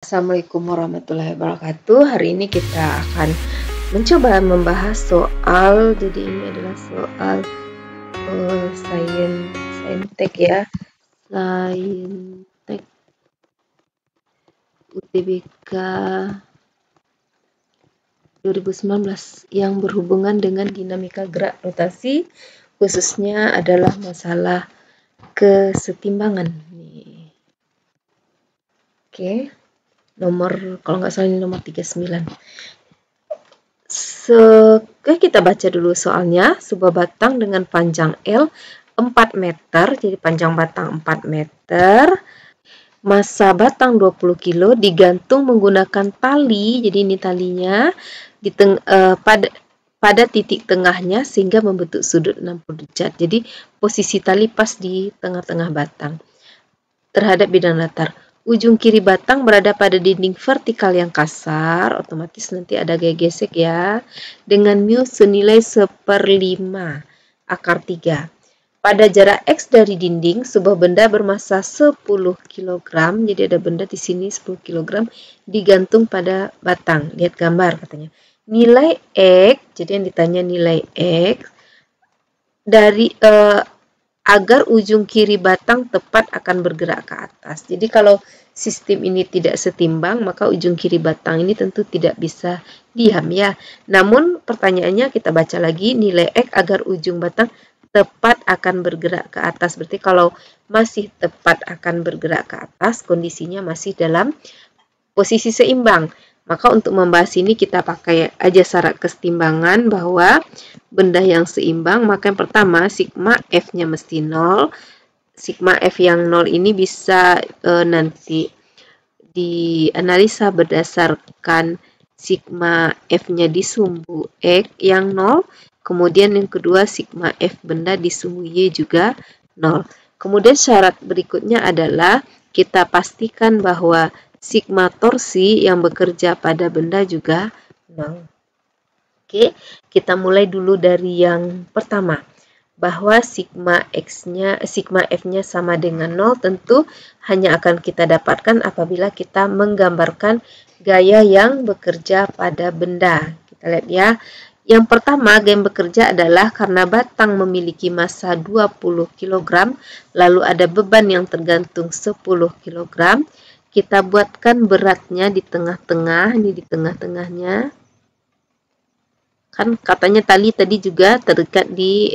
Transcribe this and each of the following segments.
Assalamualaikum warahmatullahi wabarakatuh. Hari ini kita akan mencoba membahas soal, jadi ini adalah soal saintek ya, saintek UTBK 2019 yang berhubungan dengan dinamika gerak rotasi, khususnya adalah masalah kesetimbangan. Oke. Kalau nggak salah ini nomor 39. Oke, kita baca dulu soalnya. Sebuah batang dengan panjang L 4 meter, jadi panjang batang 4 meter. Massa batang 20 kilo digantung menggunakan tali, jadi ini talinya pada titik tengahnya sehingga membentuk sudut 60 derajat. Jadi posisi tali pas di tengah-tengah batang terhadap bidang datar. Ujung kiri batang berada pada dinding vertikal yang kasar, otomatis nanti ada gaya gesek ya, dengan mu senilai 1/5 akar 3. Pada jarak X dari dinding, sebuah benda bermassa 10 kg, jadi ada benda di sini 10 kg, digantung pada batang. Lihat gambar katanya. Nilai X, jadi yang ditanya nilai X, dari agar ujung kiri batang tepat akan bergerak ke atas. Jadi kalau sistem ini tidak setimbang, maka ujung kiri batang ini tentu tidak bisa diam ya. Namun pertanyaannya kita baca lagi, nilai X agar ujung batang tepat akan bergerak ke atas. Berarti kalau masih tepat akan bergerak ke atas, kondisinya masih dalam posisi seimbang. Maka untuk membahas ini kita pakai aja syarat kesetimbangan bahwa benda yang seimbang, maka yang pertama sigma F-nya mesti 0. Sigma F yang 0 ini bisa nanti dianalisa berdasarkan sigma F-nya di sumbu X yang 0. Kemudian yang kedua sigma F benda di sumbu Y juga 0. Kemudian syarat berikutnya adalah kita pastikan bahwa sigma torsi yang bekerja pada benda juga 0. Oke, kita mulai dulu dari yang pertama. Bahwa sigma F-nya sama dengan 0 tentu hanya akan kita dapatkan apabila kita menggambarkan gaya yang bekerja pada benda. Kita lihat ya. Yang pertama, gaya yang bekerja adalah karena batang memiliki massa 20 kg, lalu ada beban yang tergantung 10 kg. Kita buatkan beratnya di tengah-tengah, ini di tengah-tengahnya. Kan katanya tali tadi juga terdekat di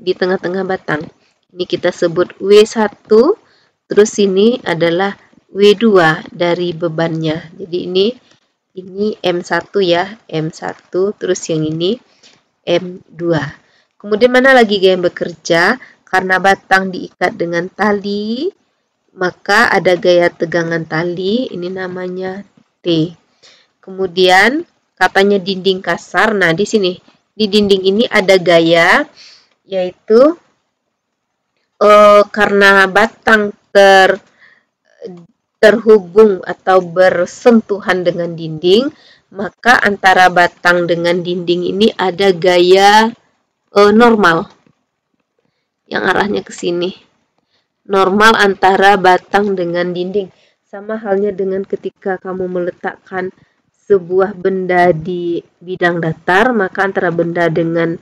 tengah-tengah batang. Ini kita sebut W1, terus ini adalah W2 dari bebannya. Jadi ini M1 ya, M1, terus yang ini M2. Kemudian mana lagi gaya yang bekerja? Karena batang diikat dengan tali, maka ada gaya tegangan tali, ini namanya T. Kemudian katanya dinding kasar. Nah, di sini di dinding ini ada gaya, yaitu karena batang terhubung atau bersentuhan dengan dinding, maka antara batang dengan dinding ini ada gaya normal yang arahnya ke sini. Normal antara batang dengan dinding. Sama halnya dengan ketika kamu meletakkan sebuah benda di bidang datar, maka antara benda dengan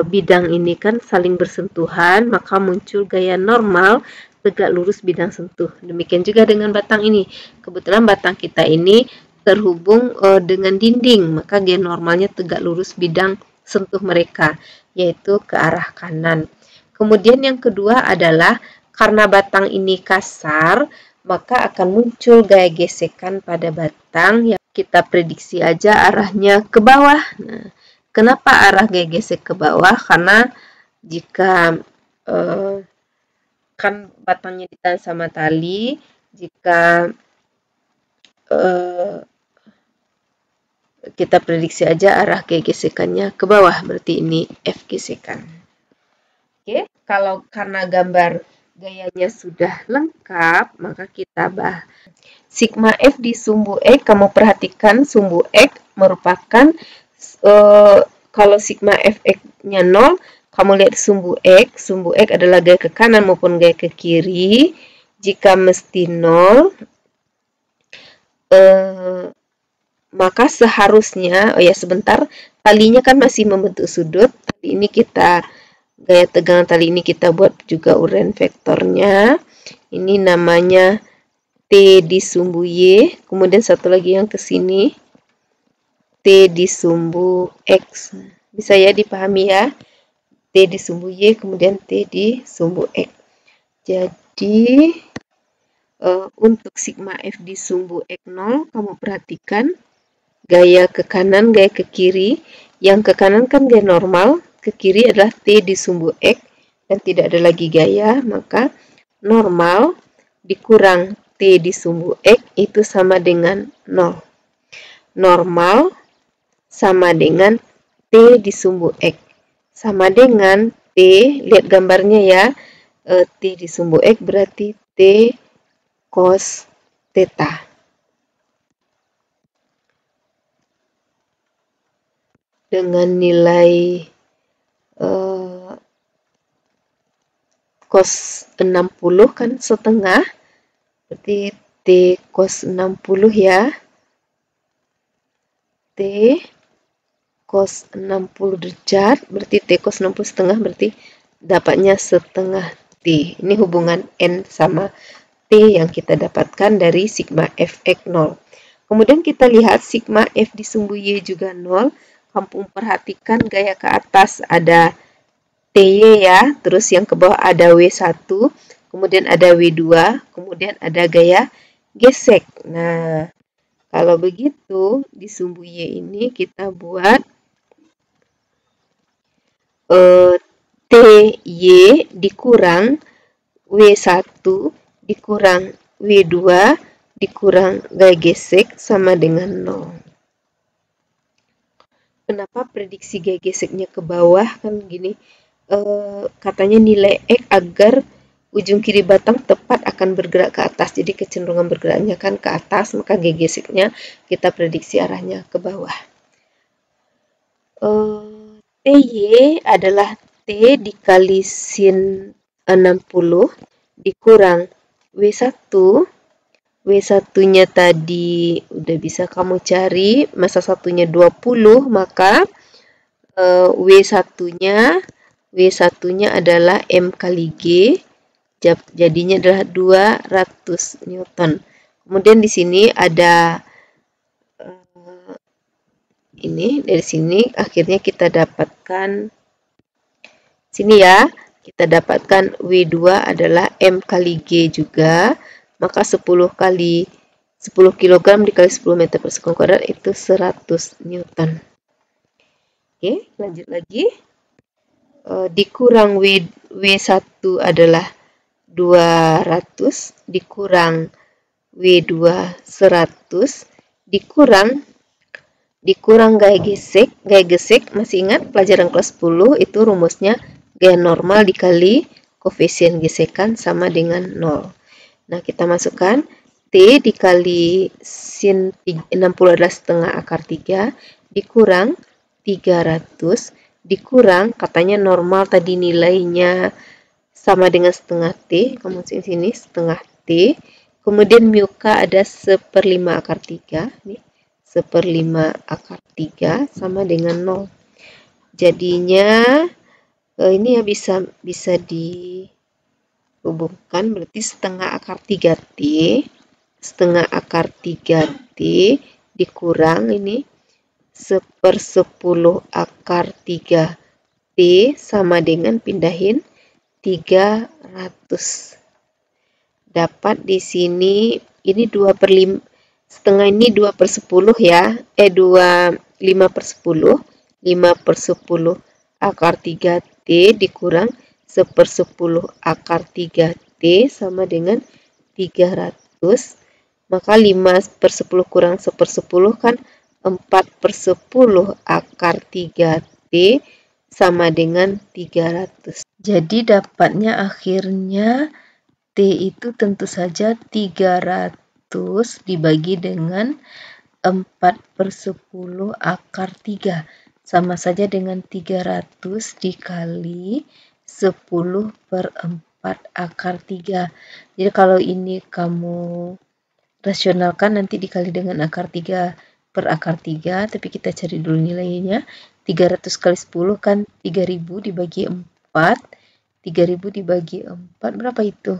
bidang ini kan saling bersentuhan, maka muncul gaya normal tegak lurus bidang sentuh. Demikian juga dengan batang ini. Kebetulan batang kita ini terhubung dengan dinding, maka gaya normalnya tegak lurus bidang sentuh mereka, yaitu ke arah kanan. Kemudian yang kedua adalah karena batang ini kasar, maka akan muncul gaya gesekan pada batang yang kita prediksi aja arahnya ke bawah. Nah, kenapa arah gaya gesek ke bawah? Karena jika kan batangnya ditahan sama tali, jika kita prediksi aja arah gaya gesekannya ke bawah, berarti ini F gesekan. Oke, kalau karena gambar gayanya sudah lengkap, maka kita bahas sigma F di sumbu X. Kamu perhatikan sumbu X merupakan kalau sigma Fx-nya 0, kamu lihat sumbu X adalah gaya ke kanan maupun gaya ke kiri. Jika mesti 0, maka seharusnya, oh ya sebentar, talinya kan masih membentuk sudut. Tali ini kita, gaya tegangan tali ini kita buat juga uraian vektornya. Ini namanya T di sumbu Y, kemudian satu lagi yang ke sini, T di sumbu X. Bisa ya dipahami ya? T di sumbu Y, kemudian T di sumbu X. Jadi, untuk sigma F di sumbu X0, kamu perhatikan gaya ke kanan, gaya ke kiri. Yang ke kanan kan gaya normal, ke kiri adalah T di sumbu X, dan tidak ada lagi gaya, maka normal dikurang T di sumbu X itu sama dengan 0. Normal sama dengan T di sumbu X. Sama dengan T, lihat gambarnya ya, T di sumbu X berarti T cos theta. Dengan nilai cos 60 kan setengah, berarti T cos 60 ya. T cos 60 derajat, berarti T cos 60 setengah, berarti dapatnya setengah T. Ini hubungan N sama T yang kita dapatkan dari sigma Fx0. Kemudian kita lihat sigma F di sumbu Y juga 0. Kamu perhatikan gaya ke atas ada TY ya, terus yang ke bawah ada W1, kemudian ada W2, kemudian ada gaya gesek. Nah, kalau begitu di sumbu Y ini kita buat TY dikurang W1 dikurang W2 dikurang gaya gesek sama dengan 0. Kenapa prediksi gaya geseknya ke bawah? Kan gini, katanya nilai X agar ujung kiri batang tepat akan bergerak ke atas. Jadi kecenderungan bergeraknya kan ke atas, maka gaya geseknya kita prediksi arahnya ke bawah. TY adalah T dikali sin 60 dikurang W1. W1-nya tadi udah bisa kamu cari, masa satunya 20, maka W1-nya adalah M kali G, jadinya adalah 200 Newton. Kemudian di sini ada ini, dari sini akhirnya kita dapatkan sini ya, kita dapatkan W2 adalah M kali G juga, maka 10 kg dikali 10 meter per sekund kuadrat itu 100 Newton. Oke, lanjut lagi. Dikurang W1 adalah 200, dikurang W2 100, dikurang gaya gesek, masih ingat pelajaran kelas 10 itu rumusnya gaya normal dikali koefisien gesekan sama dengan 0. Nah, kita masukkan T dikali sin 60 adalah setengah akar 3, dikurang 300, dikurang, katanya normal tadi nilainya sama dengan setengah T, kamu sini setengah T, kemudian mu K ada 1/5 akar 3, nih, 1/5 akar 3 sama dengan 0. Jadinya, ini ya bisa dihubungkan, berarti setengah akar 3T, setengah akar 3T dikurang ini 1/10 akar 3T sama dengan pindahin 300. Dapat di sini ini 2/5, setengah ini 2/10 ya, 5/10, 5/10 akar 3T dikurang 1/10 akar 3T sama dengan 300, maka 5/10 kurang 1/10 kan 4/10 akar 3T sama dengan 300. Jadi dapatnya akhirnya T itu tentu saja 300 dibagi dengan 4/10 akar 3. Sama saja dengan 300 dikali 10/4 akar 3. Jadi kalau ini kamu rasionalkan nanti dikali dengan akar 3 per akar 3, tapi kita cari dulu nilainya. 300 kali 10 kan 3000 dibagi 4. 3000 dibagi 4 berapa itu?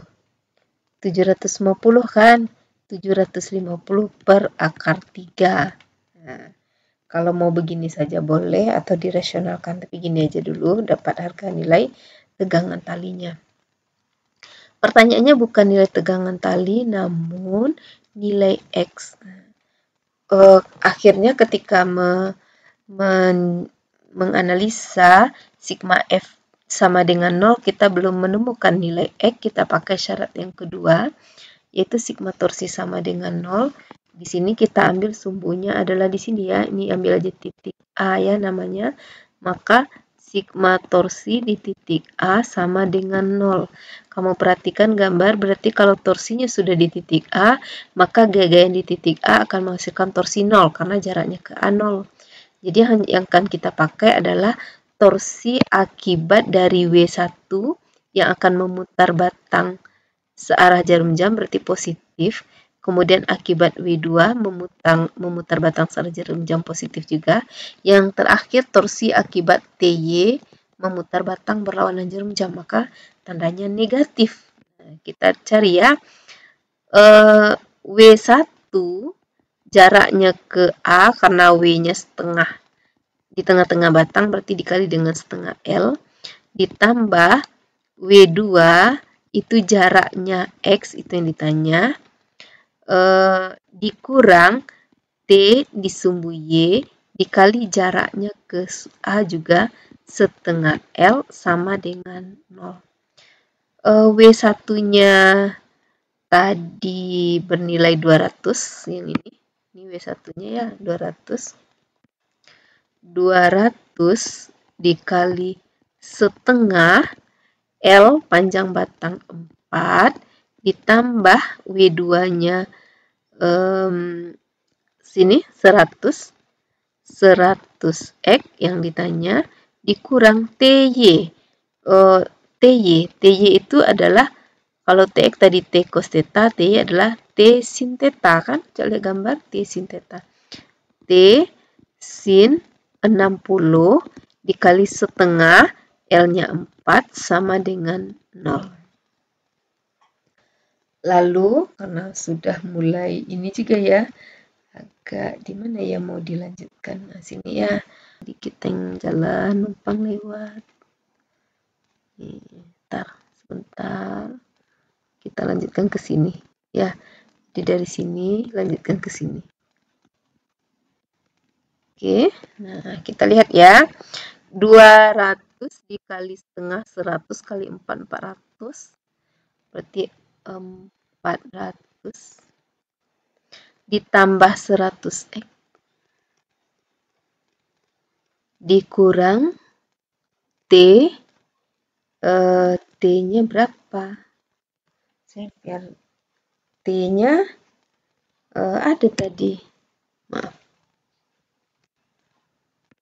750 kan? 750 per akar 3. Nah, kalau mau begini saja boleh atau dirasionalkan, tapi gini aja dulu dapat harga nilai tegangan talinya. Pertanyaannya bukan nilai tegangan tali, namun nilai X. Akhirnya ketika menganalisa sigma F sama dengan 0, kita belum menemukan nilai X, kita pakai syarat yang kedua, yaitu sigma torsi sama dengan 0. Di sini kita ambil sumbunya adalah di sini ya, ini ambil aja titik A ya namanya, maka sigma torsi di titik A sama dengan 0. Kamu perhatikan gambar, berarti kalau torsinya sudah di titik A, maka gaya-gaya di titik A akan menghasilkan torsi 0, karena jaraknya ke A 0. Jadi yang akan kita pakai adalah torsi akibat dari W1 yang akan memutar batang searah jarum jam, berarti positif. Kemudian akibat W2 memutar batang searah jarum jam, positif juga. Yang terakhir torsi akibat TY memutar batang berlawanan jarum jam, maka tandanya negatif. Nah, kita cari ya. W1 jaraknya ke A karena W-nya setengah. Di tengah-tengah batang berarti dikali dengan setengah L. Ditambah W2 itu jaraknya X, itu yang ditanya. Dikurang T di sumbu Y dikali jaraknya ke A juga setengah L sama dengan 0. W1-nya tadi bernilai 200, yang ini W1-nya ya 200. 200 dikali setengah L panjang batang 4 ditambah W2-nya sini 100 X yang ditanya dikurang TY. TY itu adalah, kalau TX tadi T cos theta, TY adalah T sin theta kan? Coba lihat gambar T sin theta. T sin 60 dikali setengah L-nya 4 sama dengan 0. Lalu karena sudah mulai ini juga ya, agak di mana ya mau dilanjutkan. Nah, sini ya. Dikit yang jalan numpang lewat. Ntar sebentar. Kita lanjutkan ke sini ya. Jadi dari sini lanjutkan ke sini. Oke, nah kita lihat ya. 200 dikali setengah 100 kali 4, 400. Berarti 400 ditambah 100 X dikurang T. T-nya berapa? Saya biar T-nya ada tadi. Maaf.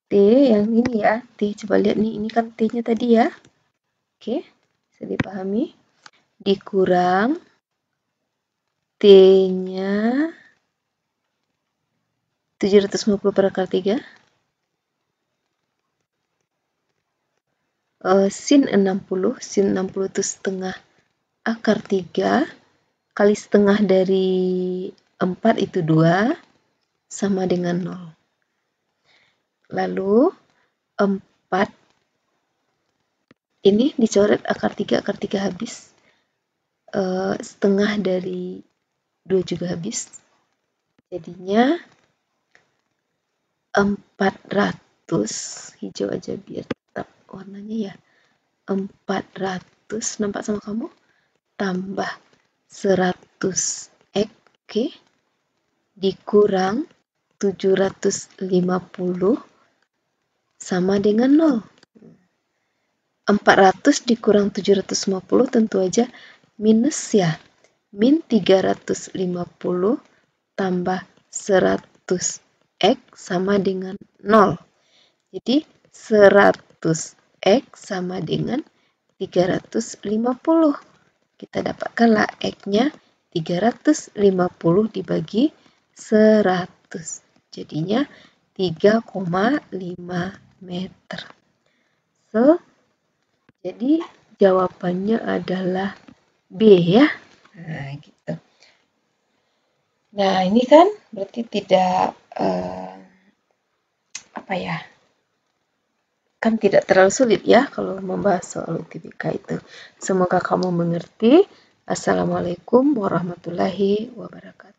T yang ini ya. T coba lihat nih, ini kan T-nya tadi ya. Oke, bisa dipahami. Dikurang T-nya 750 per akar 3. Sin 60 itu setengah akar 3 kali setengah dari 4 itu 2 sama dengan 0. Lalu 4 ini dicoret akar 3 habis. Setengah dari 2 juga habis. Jadinya 400, hijau aja biar tetap warnanya ya. 400 nampak sama kamu? Tambah 100 X, oke, dikurang 750 sama dengan 0. 400 dikurang 750 tentu aja minus ya. Min 350 tambah 100 X sama dengan 0. Jadi 100 X sama dengan 350. Kita dapatkanlah X-nya 350 dibagi 100. Jadinya 3,5 meter. So, jadi jawabannya adalah B ya. Nah, gitu. Nah, ini kan berarti tidak kan tidak terlalu sulit ya kalau membahas soal UTBK itu. Semoga kamu mengerti. Assalamualaikum warahmatullahi wabarakatuh.